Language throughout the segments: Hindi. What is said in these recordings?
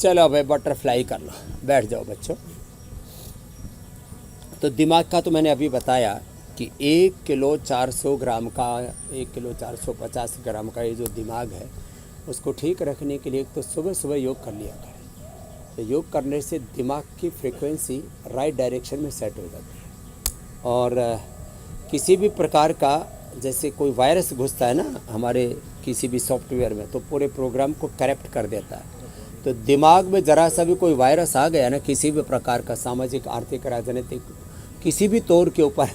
चलो भाई बटरफ्लाई कर लो, बैठ जाओ बच्चों। तो दिमाग का तो मैंने अभी बताया कि 1 किलो 400 ग्राम का, 1 किलो 450 ग्राम का ये जो दिमाग है उसको ठीक रखने के लिए तो सुबह सुबह योग कर लिया करें। तो योग करने से दिमाग की फ्रीक्वेंसी राइट डायरेक्शन में सेट हो जाती है। और किसी भी प्रकार का जैसे कोई वायरस घुसता है ना हमारे किसी भी सॉफ्टवेयर में, तो पूरे प्रोग्राम को करप्ट कर देता है। तो दिमाग में ज़रा सा भी कोई वायरस आ गया ना किसी भी प्रकार का, सामाजिक आर्थिक राजनीतिक किसी भी तौर के ऊपर,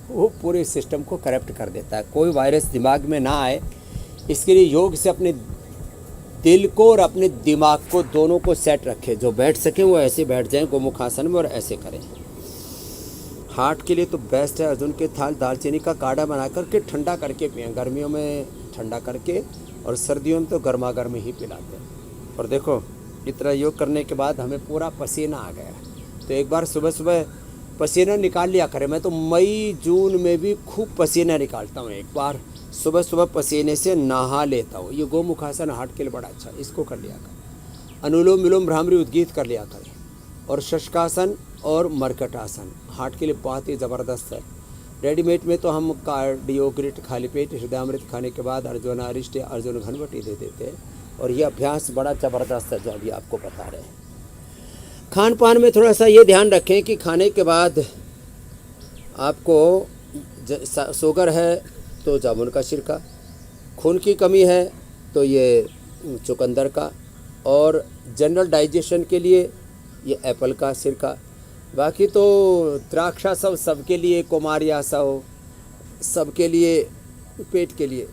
वो पूरे सिस्टम को करप्ट कर देता है। कोई वायरस दिमाग में ना आए, इसके लिए योग से अपने दिल को और अपने दिमाग को दोनों को सेट रखे। जो बैठ सके वो ऐसे बैठ जाएं गोमुखासन में और ऐसे करें। हार्ट के लिए तो बेस्ट है अर्जुन के थाल दालचीनी का काढ़ा बना करके ठंडा करके पिएं। गर्मियों में ठंडा करके और सर्दियों में तो गर्मा गर्म ही पिलाते हैं। और देखो इतना योग करने के बाद हमें पूरा पसीना आ गया, तो एक बार सुबह सुबह पसीना निकाल लिया करें। मैं तो मई जून में भी खूब पसीना निकालता हूँ, एक बार सुबह सुबह पसीने से नहा लेता हूँ। ये गोमुखासन हार्ट के लिए बड़ा अच्छा, इसको कर लिया करें। अनुलोम विलोम भ्रामरी उद्गीत कर लिया करें। और शशकासन और मरकटासन हार्ट के लिए बहुत ही ज़बरदस्त है। रेडीमेड में तो हम कार्डियोग्रिट खाली पेट हृदयामृत खाने के बाद अर्जुन अरिष्ट या अर्जुन घनवटी दे देते हैं। और ये अभ्यास बड़ा ज़बरदस्त है जो अभी आपको बता रहे हैं। खान पान में थोड़ा सा ये ध्यान रखें कि खाने के बाद आपको शुगर है तो जामुन का सिरका, खून की कमी है तो ये चुकंदर का, और जनरल डाइजेशन के लिए ये एप्पल का सिरका। बाकी तो द्राक्षा सब सबके लिए, कुमारिया सब सबके लिए, पेट के लिए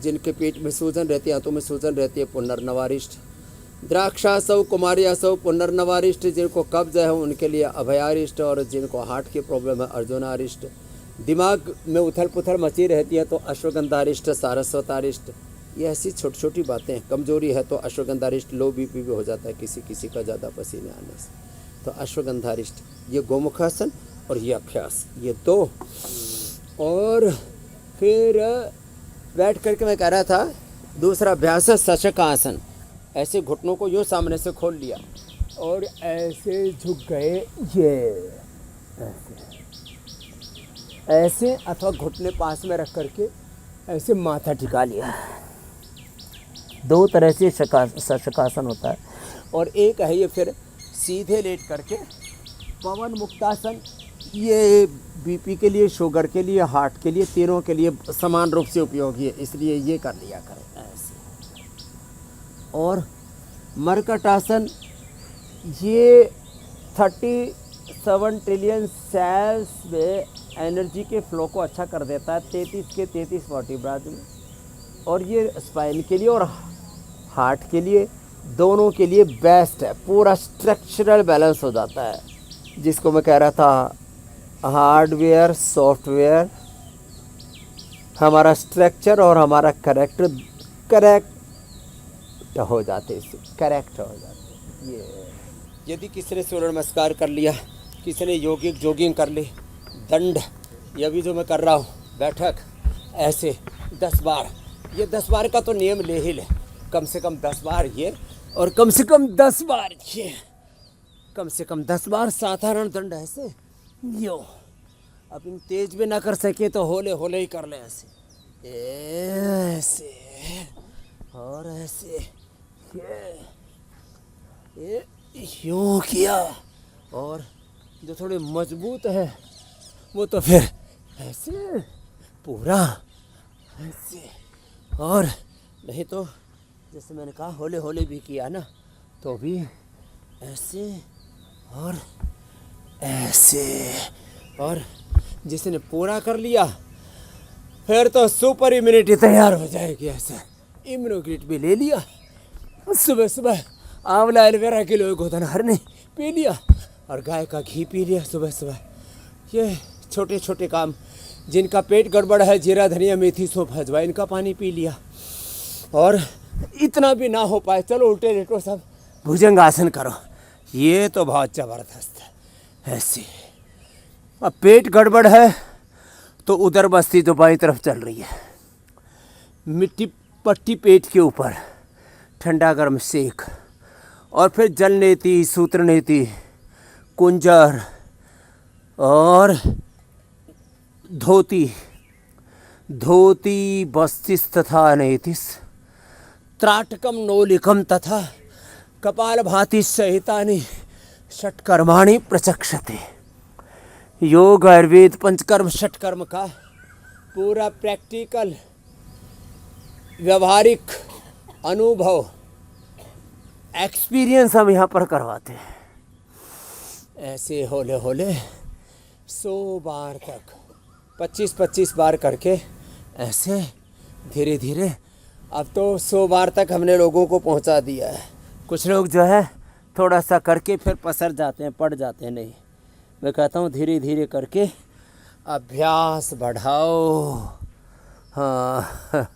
जिनके पेट में सूजन रहती है, आंतों में सूजन रहती है, पुनर्नवारिष्ट। द्राक्षा सब, कुमारिया सब, पुनर्नवारिष्ट। जिनको कब्ज है उनके लिए अभयारिष्ट, और जिनको हार्ट की प्रॉब्लम है अर्जुनारिष्ट। दिमाग में उथल पुथल मची रहती है तो अश्वगंधारिष्ट, सारस्वतारिष्ट। ये ऐसी छोटी छोटी बातें हैं। कमजोरी है तो अश्वगंधारिष्ट, लो बीपी भी हो जाता है किसी किसी का ज़्यादा पसीने आने से, तो अश्वगंधारिष्ट। ये गोमुखासन और ये अभ्यास, ये दो। और फिर बैठ करके मैं कह रहा था दूसरा अभ्यास है शशकासन। ऐसे घुटनों को यूँ सामने से खोल लिया और ऐसे झुक गए, ये ऐसे, अथवा घुटने पास में रख करके ऐसे माथा टिका लिया। दो तरह से शशकासन होता है। और एक है ये फिर सीधे लेट करके पवन मुक्तासन। ये बीपी के लिए, शुगर के लिए, हार्ट के लिए, तीनों के लिए समान रूप से उपयोगी है, इसलिए ये कर लिया करें ऐसे। और मरकटासन, ये 37 ट्रिलियन सेल्स में एनर्जी के फ्लो को अच्छा कर देता है, 33 के 33 वर्टिब्राज में। और ये स्पाइन के लिए और हार्ट के लिए, दोनों के लिए बेस्ट है। पूरा स्ट्रक्चरल बैलेंस हो जाता है, जिसको मैं कह रहा था हार्डवेयर सॉफ्टवेयर। हमारा स्ट्रक्चर और हमारा करेक्ट हो जाते, इससे करेक्ट हो जाते। ये यदि किसी ने सूर्य नमस्कार कर लिया, किसी ने योगिक जॉगिंग कर ली, दंड, ये भी जो मैं कर रहा हूँ बैठक ऐसे 10 बार, ये 10 बार का तो नियम ले ही ले, कम से कम 10 बार ये, और कम से कम 10 बार ये, कम से कम 10 बार साधारण दंड ऐसे यो। अपन तेज भी ना कर सके तो होले होले ही कर ले, ऐसे ऐसे और ऐसे, ये यूँ किया। और जो थोड़े मजबूत है वो तो फिर ऐसे पूरा ऐसे, और नहीं तो जैसे मैंने कहा होले होले भी किया ना तो भी ऐसे और ऐसे। और जिसने पूरा कर लिया फिर तो सुपर इम्यूनिटी तैयार हो जाएगी। ऐसे इम्यूनोग्रिट भी ले लिया, सुबह सुबह आंवला एलोवेरा किलो गोधन हरने पी लिया, और गाय का घी पी लिया सुबह सुबह। ये छोटे छोटे काम, जिनका पेट गड़बड़ है जीरा धनिया मेथी सौंफ अजवाइन का पानी पी लिया। और इतना भी ना हो पाए चलो उल्टे लेटो सब भुजंग आसन करो, ये तो बहुत ज़बरदस्त है ऐसे। अब पेट गड़बड़ है तो उधर बस्ती तो बाईं तरफ चल रही है, मिट्टी पट्टी पेट के ऊपर ठंडा गर्म सेक, और फिर जल नेति, सूत्र नेति, कुंजर और धोती, धोती बस्तिस तथा नेतिस, त्राटकम नोलिकम तथा कपाल भाति सहितानि षटकर्माणि प्रचक्षते। योग, आयुर्वेद, पंचकर्म, षटकर्म का पूरा प्रैक्टिकल व्यवहारिक अनुभव एक्सपीरियंस हम यहाँ पर करवाते हैं। ऐसे होले होले 100 बार तक 25-25 बार करके ऐसे धीरे धीरे अब तो 100 बार तक हमने लोगों को पहुँचा दिया है। कुछ लोग जो है थोड़ा सा करके फिर पसर जाते हैं, पड़ जाते हैं। नहीं, मैं कहता हूँ धीरे धीरे करके अभ्यास बढ़ाओ। हाँ,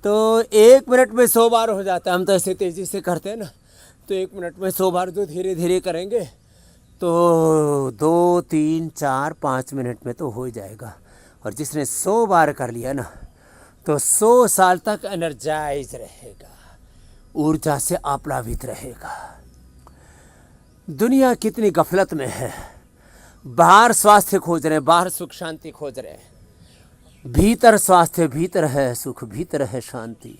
तो 1 मिनट में 100 बार हो जाता है। हम तो ऐसे तेज़ी से करते हैं ना, तो 1 मिनट में 100 बार जो धीरे धीरे करेंगे तो 2, 3, 4, 5 मिनट में तो हो ही जाएगा। और जिसने 100 बार कर लिया ना तो 100 साल तक एनर्जाइज रहेगा, ऊर्जा से आप्लावित रहेगा। दुनिया कितनी गफलत में है। बाहर स्वास्थ्य खोज रहे हैं, बाहर सुख शांति खोज रहे हैं। भीतर स्वास्थ्य, भीतर है सुख, भीतर है शांति।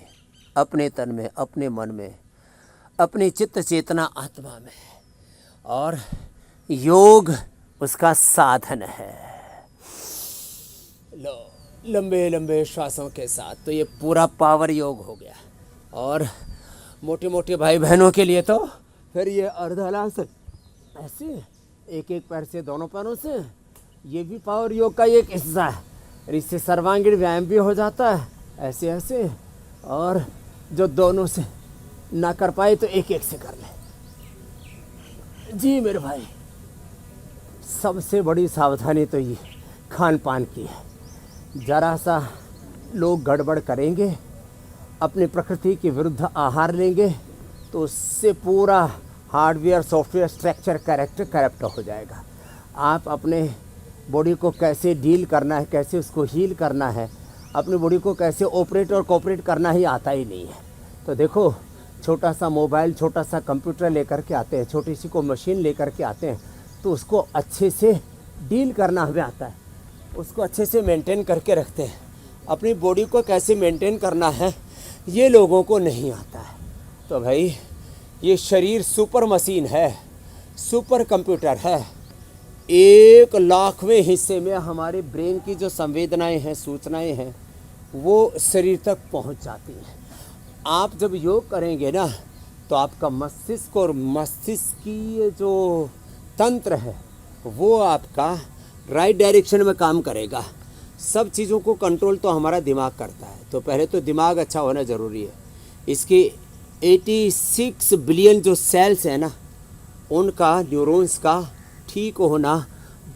अपने तन में, अपने मन में, अपनी चित्त चेतना आत्मा में। और योग उसका साधन है। लो, लंबे लंबे श्वासों के साथ तो ये पूरा पावर योग हो गया। और मोटे मोटे भाई बहनों के लिए तो फिर ये अर्धहलासन ऐसे एक एक पैर से, दोनों पैरों से, ये भी पावर योग का एक हिस्सा है। इससे सर्वांगीण व्यायाम भी हो जाता है, ऐसे ऐसे। और जो दोनों से ना कर पाए तो एक एक से कर ले। जी मेरे भाई, सबसे बड़ी सावधानी तो ये खान पान की है। जरा सा लोग गड़बड़ करेंगे, अपनी प्रकृति के विरुद्ध आहार लेंगे तो उससे पूरा hardware, software, structure, character corrupt हो जाएगा। आप अपने बॉडी को कैसे डील करना है, कैसे उसको हील करना है, अपनी बॉडी को कैसे ऑपरेट और कोऑपरेट करना ही आता ही नहीं है। तो देखो, छोटा सा मोबाइल, छोटा सा कंप्यूटर लेकर के आते हैं, छोटी सी को मशीन लेकर के आते हैं, तो उसको अच्छे से डील करना हमें आता है, उसको अच्छे से मेंटेन करके रखते हैं। अपनी बॉडी को कैसे मेंटेन करना है ये लोगों को नहीं आता है। तो भाई ये शरीर सुपर मशीन है, सुपर कंप्यूटर है। 1,00,000वें हिस्से में हमारे ब्रेन की जो संवेदनाएं हैं, सूचनाएं हैं, वो शरीर तक पहुंच जाती हैं। आप जब योग करेंगे ना तो आपका मस्तिष्क और मस्तिष्क की ये जो तंत्र है वो आपका राइट डायरेक्शन में काम करेगा। सब चीज़ों को कंट्रोल तो हमारा दिमाग करता है। तो पहले तो दिमाग अच्छा होना ज़रूरी है। इसके 86 बिलियन जो सेल्स हैं ना, उनका, न्यूरॉन्स का ठीक होना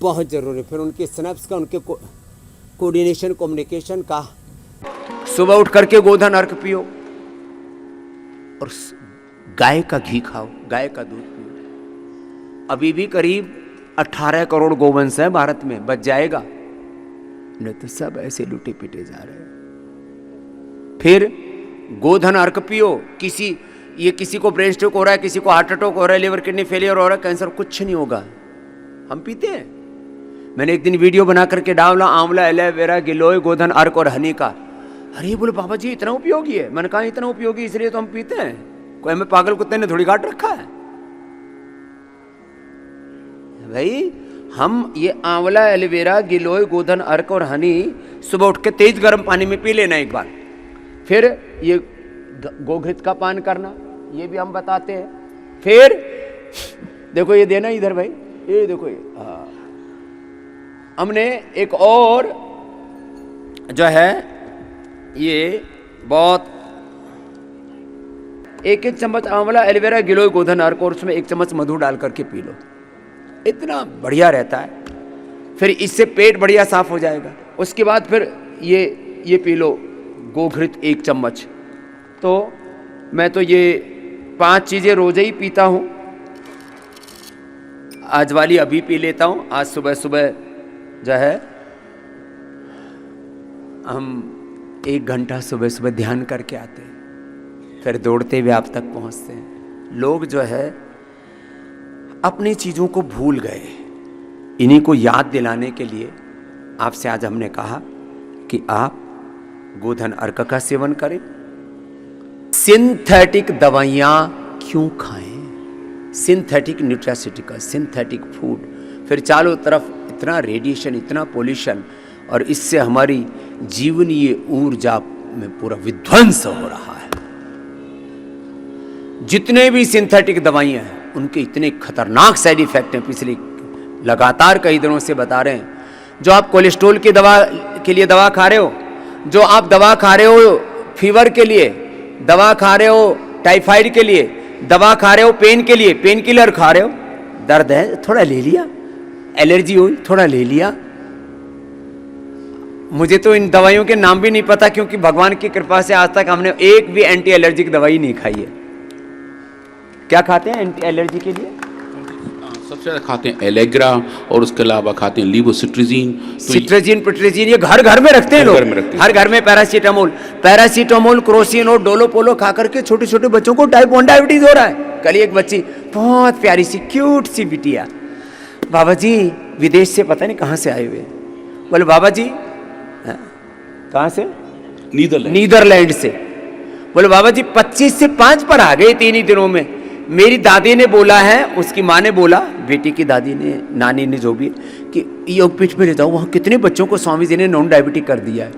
बहुत ज़रूरी है। फिर उनके सिनेप्स का, उनके कोऑर्डिनेशन, कम्युनिकेशन का। सुबह उठ करके गोधन अर्क पियो और गाय का घी खाओ, गाय का दूध पियो। अभी भी करीब 18 करोड़ गोवंश है भारत में, बच जाएगा नहीं तो सब ऐसे लुटे पिटे जा रहे हैं। फिर गोधन अर्क पियो। किसी को ब्रेन स्ट्रोक हो रहा है, किसी को हार्ट अटैक हो रहा है, लिवर किडनी फेलियर हो रहा है, कैंसर, कुछ नहीं होगा। हम पीते हैं। मैंने एक दिन वीडियो बना करके डाला, आंवला, एलोवेरा, गिलोय, गोधन अर्क और हनी का। अरे बोले बाबा जी इतना उपयोगी है। मैंने कहा इतना उपयोगी इसलिए तो हम पीते हैं, कोई हमें पागल कुत्ते ने थोड़ी काट रखा है भाई। हम ये आंवला, एलोवेरा, गिलोय, गोधन अर्क और हनी सुबह उठ के तेज गर्म पानी में पी लेना एक बार। फिर ये गोघृत का पान करना, ये भी हम बताते हैं। फिर देखो ये देना इधर भाई, ये देखो ये हमने एक और जो है ये बहुत 1-1 चम्मच आंवला, एलोवेरा, गिलोय, गोधन अर्क और उसमें 1 चम्मच मधु डाल करके पी लो, इतना बढ़िया रहता है। फिर इससे पेट बढ़िया साफ हो जाएगा। उसके बाद फिर ये पी लो गोघृत 1 चम्मच। तो मैं तो ये 5 चीज़ें रोज ही पीता हूँ। आज वाली अभी पी लेता हूँ। आज सुबह सुबह जो है हम 1 घंटा सुबह सुबह ध्यान करके आते हैं, फिर दौड़ते हुए आप तक पहुँचते हैं। लोग जो है अपनी चीज़ों को भूल गए। इन्हीं को याद दिलाने के लिए आपसे आज हमने कहा कि आप गोधन अर्क का सेवन करें। सिंथेटिक दवाइयाँ क्यों खाएं? सिंथेटिक न्यूट्रास्यूटिकल, सिंथेटिक फूड, फिर चारों तरफ इतना रेडिएशन, इतना पोल्यूशन, और इससे हमारी जीवनीय ऊर्जा में पूरा विध्वंस हो रहा है। जितने भी सिंथेटिक दवाइयाँ हैं उनके इतने खतरनाक साइड इफेक्ट हैं, पिछले लगातार कई दिनों से बता रहे हैं। जो आप कोलेस्ट्रॉल की दवा के लिए दवा खा रहे हो, जो आप दवा खा रहे हो फीवर के लिए, दवा खा रहे हो टाइफाइड के लिए, दवा खा रहे हो पेन के लिए, पेन किलर खा रहे हो, दर्द है थोड़ा ले लिया, एलर्जी हुई थोड़ा ले लिया। मुझे तो इन दवाइयों के नाम भी नहीं पता, क्योंकि भगवान की कृपा से आज तक हमने एक भी एंटी एलर्जिक दवाई नहीं खाई है। क्या खाते हैं एंटी एलर्जी के लिए? सबसे ज्यादा खाते हैं एलेग्रा, और उसके अलावा खाते हैं लीवोसिट्रिजीन। सिट्रजीन, पिट्रजीन, ये घर घर में रखते हैं लोग। हर घर में पैरासीटामोल, क्रोसिन, डोलोपोलो खा करके छोटे छोटे बच्चों को टाइप 1 डायबिटीज हो रहा है। कल एक बच्ची, बहुत प्यारी सी क्यूट सी बिटिया, बाबा जी विदेश से पता नहीं कहाँ से आए हुए, बोले बाबा जी कहाँ से? नीदरलैंड से। बोले बाबा जी 25 से 5 पर आ गए 3 ही दिनों में। मेरी दादी ने बोला है, उसकी माँ ने बोला, बेटी की दादी ने, नानी ने, जो भी, कि योगपीठ में ले जाओ, वहाँ कितने बच्चों को स्वामी जी ने नॉन डायबिटिक कर दिया है।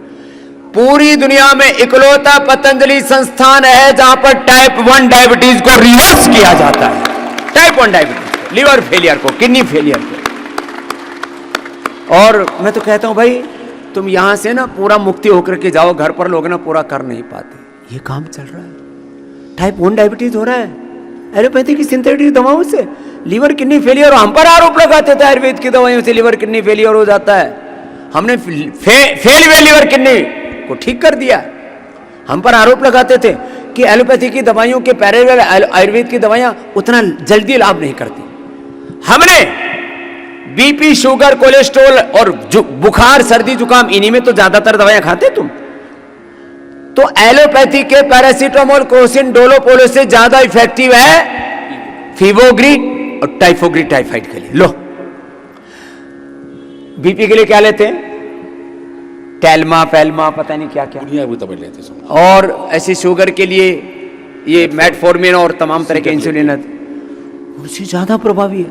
पूरी दुनिया में इकलौता पतंजलि संस्थान है जहां पर टाइप 1 डायबिटीज को रिवर्स किया जाता है। टाइप 1 डायबिटीज, लिवर फेलियर को, किडनी फेलियर को। और मैं तो कहता हूं भाई तुम यहां से ना पूरा मुक्ति होकर के जाओ, घर पर लोग ना पूरा कर नहीं पाते। ये काम चल रहा है, टाइप 1 डायबिटीज हो रहा है एलोपैथी की सिंथेटिक दवाओं से, लीवर किडनी फेलियर। हम पर आरोप लगाते थे आयुर्वेद की दवाइयों से लीवर किडनी फेलियर हो जाता है। हमने फेल हुए लीवर किडनी को ठीक कर दिया। हम पर आरोप लगाते थे कि एलोपैथी की दवाइयों के पैरेलल आयुर्वेद की दवाइयां उतना जल्दी लाभ नहीं करती। हमने बीपी, शुगर, कोलेस्ट्रॉल और बुखार, सर्दी, जुकाम, इन्हीं में तो ज्यादातर दवाइयां खाते तुम। तो एलोपैथी के पैरासीटामोल, क्रोसिन, डोलोपोलो से ज्यादा इफेक्टिव है फीवोग्री और टाइफोग्री टाइफाइड के लिए। लो, बीपी के लिए क्या लेते हैं? टेल्मा, पैल्मा, पता नहीं क्या क्या, लेते हैं। और ऐसे शुगर के लिए ये मेटफॉर्मिन और तमाम तरह के इंसुलिन, उनसे ज्यादा प्रभावी है।